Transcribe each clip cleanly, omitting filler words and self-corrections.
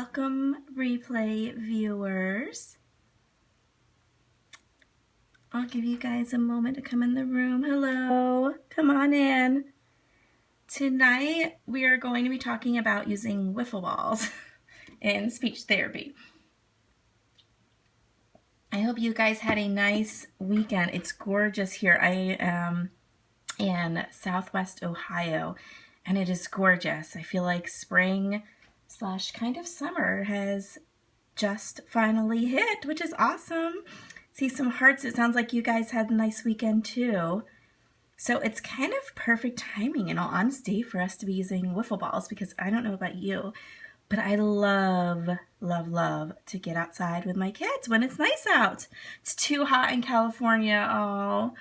Welcome, replay viewers. I'll give you guys a moment to come in the room. Hello, come on in. Tonight we are going to be talking about using wiffle balls in speech therapy. I hope you guys had a nice weekend. It's gorgeous here. I am in Southwest Ohio and it is gorgeous. I feel like spring / kind of summer has just finally hit, which is awesome. See some hearts. It sounds like you guys had a nice weekend too. So it's kind of perfect timing, in all honesty, for us to be using wiffle balls, because I don't know about you, but I love, love, love to get outside with my kids when it's nice out. It's too hot in California. Oh,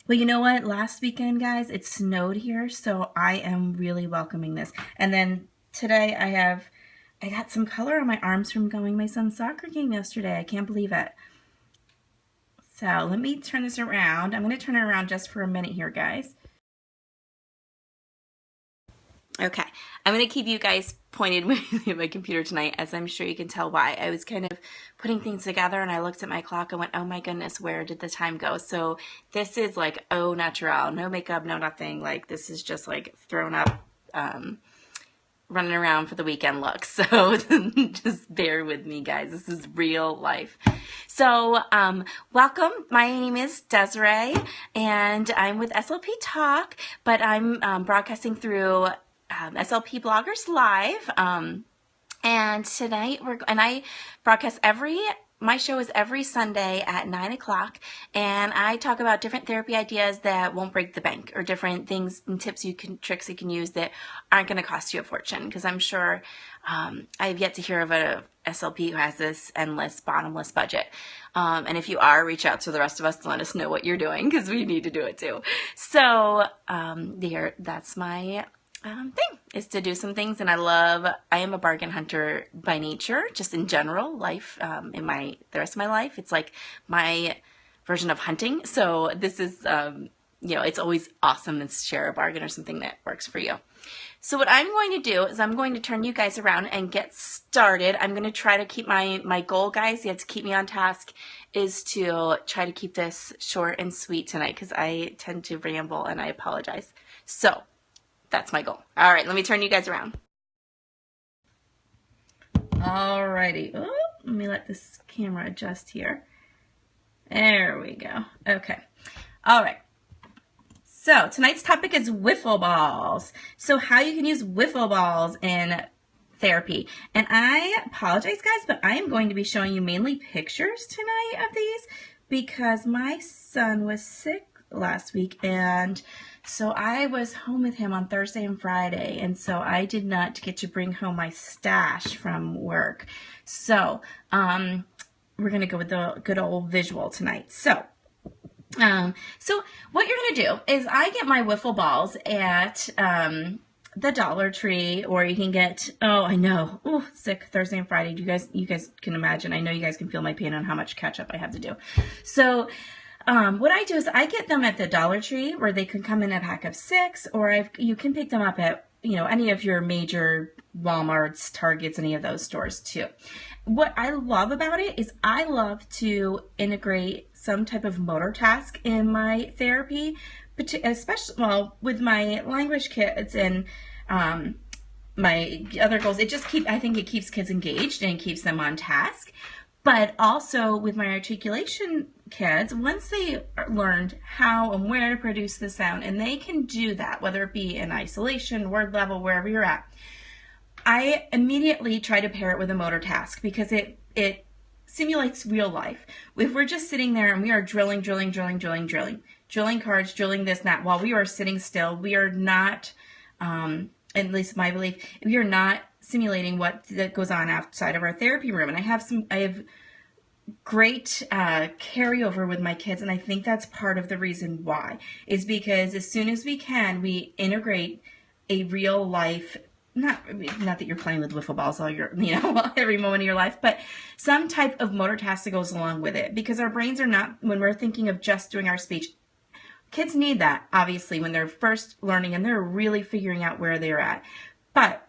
well, you know what? Last weekend, guys, it snowed here, so I am really welcoming this. And then today I got some color on my arms from going to my son's soccer game yesterday. I can't believe it. So let me turn this around. I'm going to turn it around just for a minute here, guys. Okay, I'm going to keep you guys pointed with my computer tonight, as I'm sure you can tell why. I was kind of putting things together and I looked at my clock and went, oh my goodness, where did the time go? So this is like au naturel, no makeup, no nothing. Like this is just like thrown up, running around for the weekend look. So just bear with me, guys. This is real life. So welcome. My name is Desiree and I'm with SLP Talk, but I'm broadcasting through SLP Bloggers Live. And tonight I broadcast my show is every Sunday at 9 o'clock, and I talk about different therapy ideas that won't break the bank, or different things and tricks you can use that aren't going to cost you a fortune, because I'm sure I've yet to hear of a SLP who has this endless, bottomless budget. And if you are, reach out to the rest of us to let us know what you're doing, because we need to do it too. So that's my thing, is to do some things. And I am a bargain hunter by nature, just in general life. In the rest of my life, it's like my version of hunting. So this is, it's always awesome to share a bargain or something that works for you. So what I'm going to do is I'm going to turn you guys around and get started. I'm going to try to keep my goal, guys, you have to keep me on task, is to try to keep this short and sweet tonight, because I tend to ramble and I apologize. So that's my goal. All right, let me turn you guys around. All righty. Oh, let me let this camera adjust here. There we go. Okay. All right. So tonight's topic is wiffle balls. So how you can use wiffle balls in therapy. And I apologize, guys, but I am going to be showing you mainly pictures tonight of these, because my son was sick last week, and so I was home with him on Thursday and Friday, and so I did not get to bring home my stash from work. So we're going to go with the good old visual tonight. So what you're going to do is, I get my wiffle balls at the Dollar Tree, or you can get, oh, I know, oh, sick Thursday and Friday. You guys can imagine. I know you guys can feel my pain on how much catch-up I have to do. So what I do is I get them at the Dollar Tree, where they can come in a pack of 6, or you can pick them up at, any of your major Walmarts, Targets, any of those stores too. What I love about it is I love to integrate some type of motor task in my therapy, but especially, with my language kids and my other goals. I think it keeps kids engaged and keeps them on task. But also with my articulation kids, once they learned how and where to produce the sound, and they can do that, whether it be in isolation, word level, wherever you're at, I immediately try to pair it with a motor task, because it simulates real life. If we're just sitting there and we are drilling cards, drilling this and that, while we are sitting still, we are not, at least my belief, we are not simulating what that goes on outside of our therapy room. And I have great carryover with my kids, and I think that's part of the reason why, is because as soon as we can, we integrate a real life, not that you're playing with wiffle balls all every moment of your life, but some type of motor task that goes along with it, because our brains are not, when we're thinking of just doing our speech, kids need that, obviously, when they're first learning and they're really figuring out where they're at. But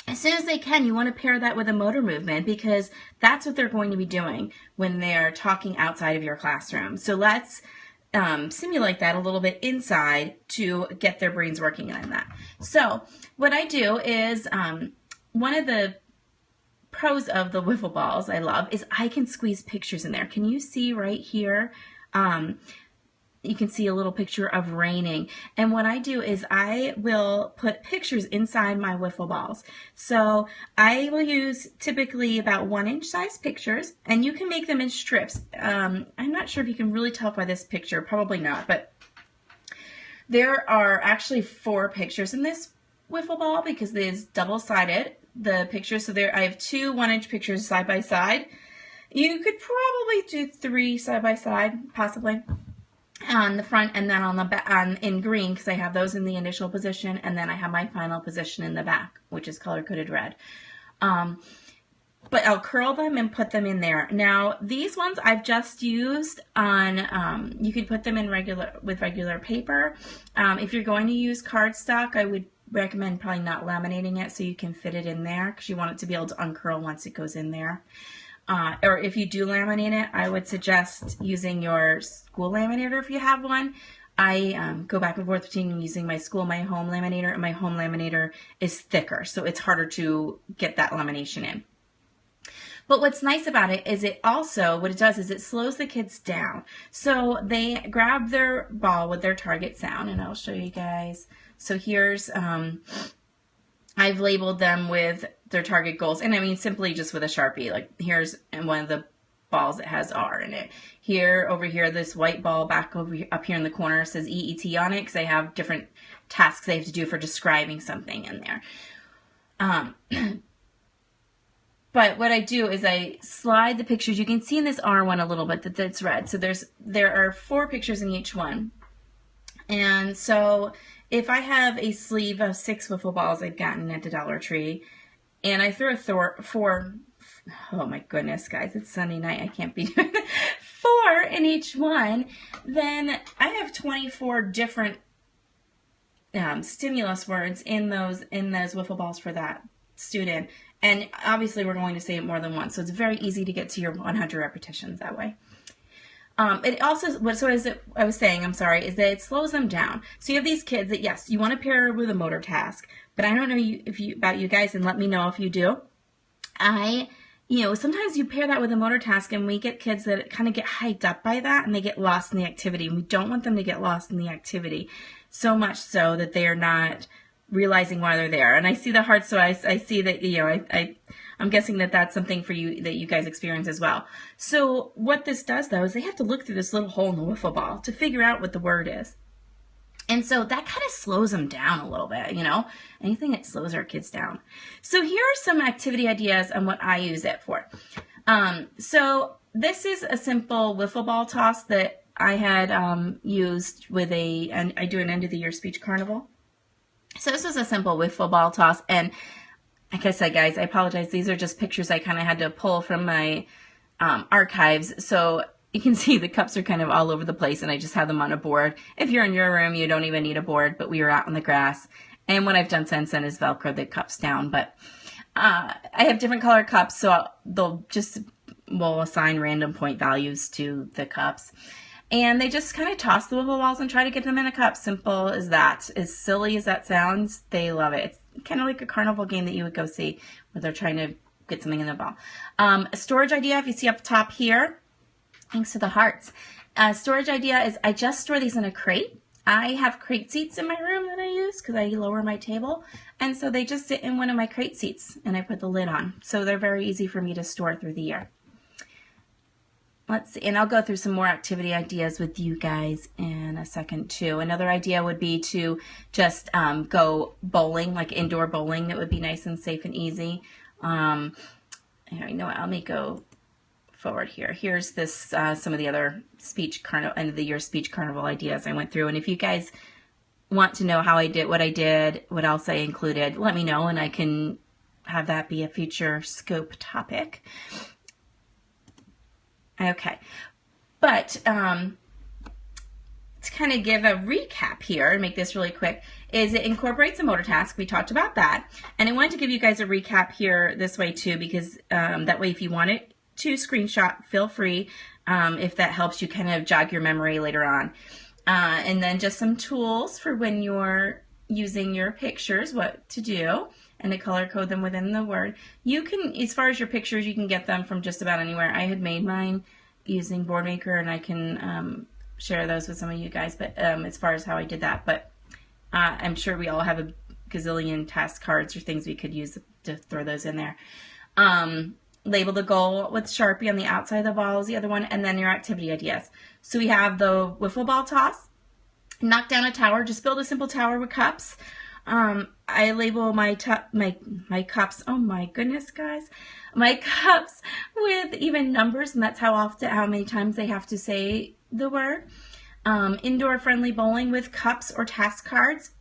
as soon as they can, you want to pair that with a motor movement, because that's what they're going to be doing when they're talking outside of your classroom. So let's simulate that a little bit inside to get their brains working on that. So what I do is, one of the pros of the wiffle balls I love is I can squeeze pictures in there. Can you see right here? You can see a little picture of raining. And what I do is I will put pictures inside my wiffle balls. So I will use typically about 1-inch size pictures, and you can make them in strips. I'm not sure if you can really tell by this picture, probably not, but there are actually 4 pictures in this wiffle ball because it is double-sided, the pictures. So there I have 2 1-inch pictures side by side. You could probably do 3 side by side, possibly, on the front, and then on the back, in green, because I have those in the initial position, and then I have my final position in the back, which is color-coded red. But I'll curl them and put them in there. Now, these ones I've just used on, you could put them in with regular paper. If you're going to use cardstock, I would recommend probably not laminating it so you can fit it in there, because you want it to be able to uncurl once it goes in there. Or if you do laminate it, I would suggest using your school laminator if you have one. I go back and forth between using my school and my home laminator, and my home laminator is thicker, so it's harder to get that lamination in. But what's nice about it is it also, what it does is it slows the kids down. So they grab their ball with their target sound, and I'll show you guys. So here's, I've labeled them with their target goals, and I mean simply just with a Sharpie. Like here's one of the balls that has R in it. Here, over here, this white ball back over up here in the corner says EET on it, because they have different tasks they have to do for describing something in there. But what I do is I slide the pictures. You can see in this R one a little bit that it's red. So there are 4 pictures in each one. And so if I have a sleeve of 6 wiffle balls I've gotten at the Dollar Tree, and I throw 4, oh my goodness, guys, it's Sunday night, I can't be doing 4 in each one, then I have 24 different stimulus words in those wiffle balls for that student. And obviously we're going to say it more than once, so it's very easy to get to your 100 repetitions that way. It also, I was saying, I'm sorry, is that it slows them down. So you have these kids that, yes, you want to pair with a motor task, but I don't know about you guys, and let me know if you do. Sometimes you pair that with a motor task, and we get kids that kind of get hyped up by that, and they get lost in the activity. And we don't want them to get lost in the activity, so much so that they are not realizing why they're there. And I see the heart, so I see that, I'm guessing that that's something for you that you guys experience as well. So what this does, though, is they have to look through this little hole in the wiffle ball to figure out what the word is. And so that kind of slows them down a little bit, anything that slows our kids down. So here are some activity ideas on what I use it for. So this is a simple wiffle ball toss that I had used with I do an end of the year speech carnival. So this was a simple wiffle ball toss, and like I said, guys, I apologize. These are just pictures I kind of had to pull from my archives. So you can see the cups are kind of all over the place, and I just have them on a board. If you're in your room, you don't even need a board, but we were out on the grass. And what I've done since then is Velcro the cups down. But I have different color cups, so we'll assign random point values to the cups. And they just kind of toss the wiffle balls and try to get them in a cup. Simple as that. As silly as that sounds, they love it. It's kind of like a carnival game that you would go see where they're trying to get something in the ball. A storage idea, if you see up top here, thanks to the hearts. Storage idea is I just store these in a crate. I have crate seats in my room that I use because I lower my table. And so they just sit in one of my crate seats, and I put the lid on. So they're very easy for me to store through the year. Let's see, and I'll go through some more activity ideas with you guys in a second too. Another idea would be to just go bowling, like indoor bowling. That would be nice and safe and easy. Here, you know what? Let me go forward here. Here's this some of the other end of the year speech carnival ideas I went through. And if you guys want to know how I did, what else I included, let me know, and I can have that be a future scope topic. Okay, but to kind of give a recap here and make this really quick, is it incorporates a motor task. We talked about that. And I wanted to give you guys a recap here this way too, because that way if you want it to screenshot, feel free, if that helps you kind of jog your memory later on. And then just some tools for when you're using your pictures, what to do, and to color code them within the Word. You can, as far as your pictures, you can get them from just about anywhere. I had made mine using Boardmaker, and I can share those with some of you guys, but as far as how I did that, but I'm sure we all have a gazillion task cards or things we could use to throw those in there. Label the goal with Sharpie on the outside of the ball is the other one, and then your activity ideas. So we have the wiffle ball toss, knock down a tower, just build a simple tower with cups. I label my cups, oh my goodness guys, my cups with even numbers, and that's how many times they have to say the word. Indoor friendly bowling with cups or task cards.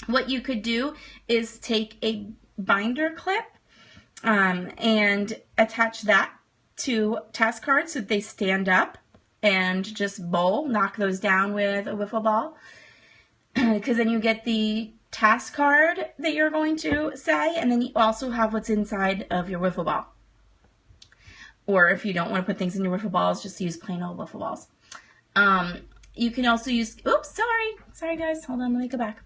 What you could do is take a binder clip and attach that to task cards so that they stand up, and just bowl, knock those down with a wiffle ball, because then you get the task card that you're going to say, and then you also have what's inside of your wiffle ball. Or if you don't want to put things in your wiffle balls, just use plain old wiffle balls. You can also use, oops, sorry guys, hold on, let me go back.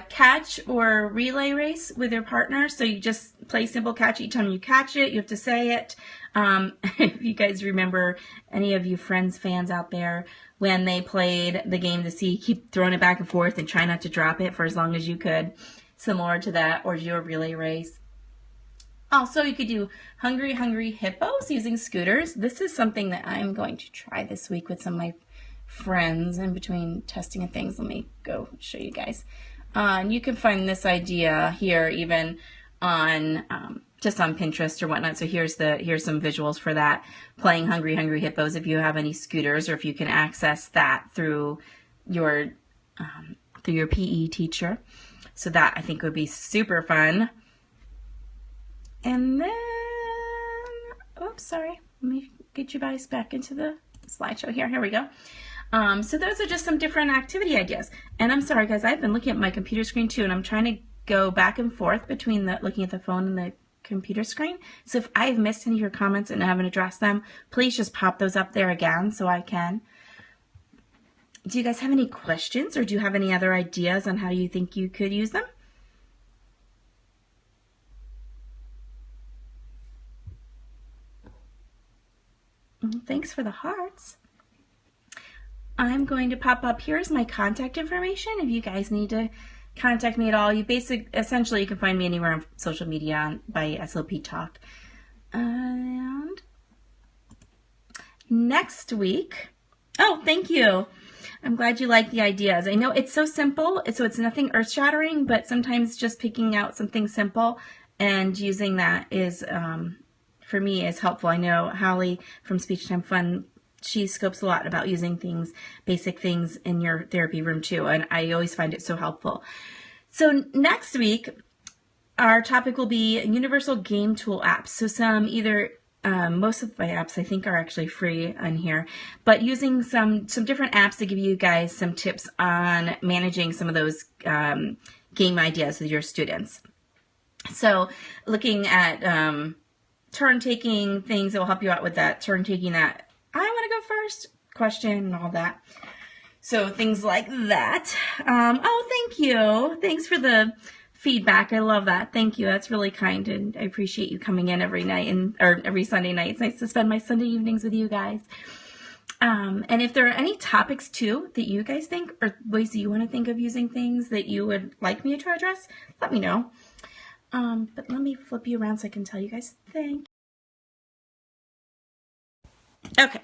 Catch or relay race with your partner. So you just play simple catch. Each time you catch it, you have to say it. If you guys remember, any of you Friends fans out there, when they played the game to see, keep throwing it back and forth and try not to drop it for as long as you could. Similar to that, or do a relay race. Also, you could do Hungry Hungry Hippos using scooters. This is something that I'm going to try this week with some of my friends in between testing and things. Let me go show you guys. And you can find this idea here even on just on Pinterest or whatnot. So here's some visuals for that. Playing Hungry Hungry Hippos if you have any scooters, or if you can access that through your PE teacher. So that I think would be super fun. And then, oops, sorry. Let me get you guys back into the slideshow here. Here we go. So those are just some different activity ideas. And I'm sorry, guys, I've been looking at my computer screen too, and I'm trying to go back and forth between looking at the phone and the computer screen. So if I've missed any of your comments and I haven't addressed them, please just pop those up there again so I can. Do you guys have any questions, or do you have any other ideas on how you think you could use them? Thanks for the hearts. I'm going to pop up, here's my contact information if you guys need to contact me at all. Essentially you can find me anywhere on social media by SLP Talk. And next week, oh, thank you. I'm glad you like the ideas. I know it's so simple, so it's nothing earth-shattering, but sometimes just picking out something simple and using that is, for me, is helpful. I know Holly from Speech Time Fun, she scopes a lot about using things, basic things in your therapy room too, and I always find it so helpful. So next week, our topic will be universal game tool apps. So most of my apps I think are actually free on here, but using some different apps to give you guys some tips on managing some of those game ideas with your students. So looking at turn-taking things that will help you out with that, turn-taking that I want to go first question and all that. So things like that. Oh, thank you. Thanks for the feedback. I love that. Thank you. That's really kind, and I appreciate you coming in every night or every Sunday night. It's nice to spend my Sunday evenings with you guys. And if there are any topics too that you guys think, or ways that you want to think of using things that you would like me to address, let me know. But let me flip you around so I can tell you guys thank you. Okay.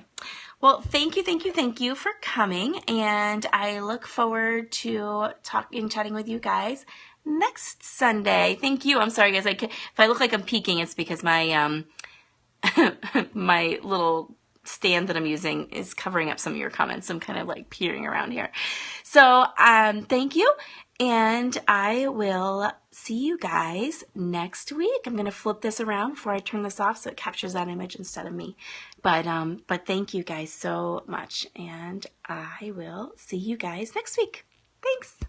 Well, thank you for coming, and I look forward to chatting with you guys next Sunday. Thank you. I'm sorry, guys. If I look like I'm peeking, it's because my my little stand that I'm using is covering up some of your comments. I'm kind of like peering around here. So, thank you, And I will see you guys next week. I'm going to flip this around before I turn this off so it captures that image instead of me. But thank you guys so much. And I will see you guys next week. Thanks.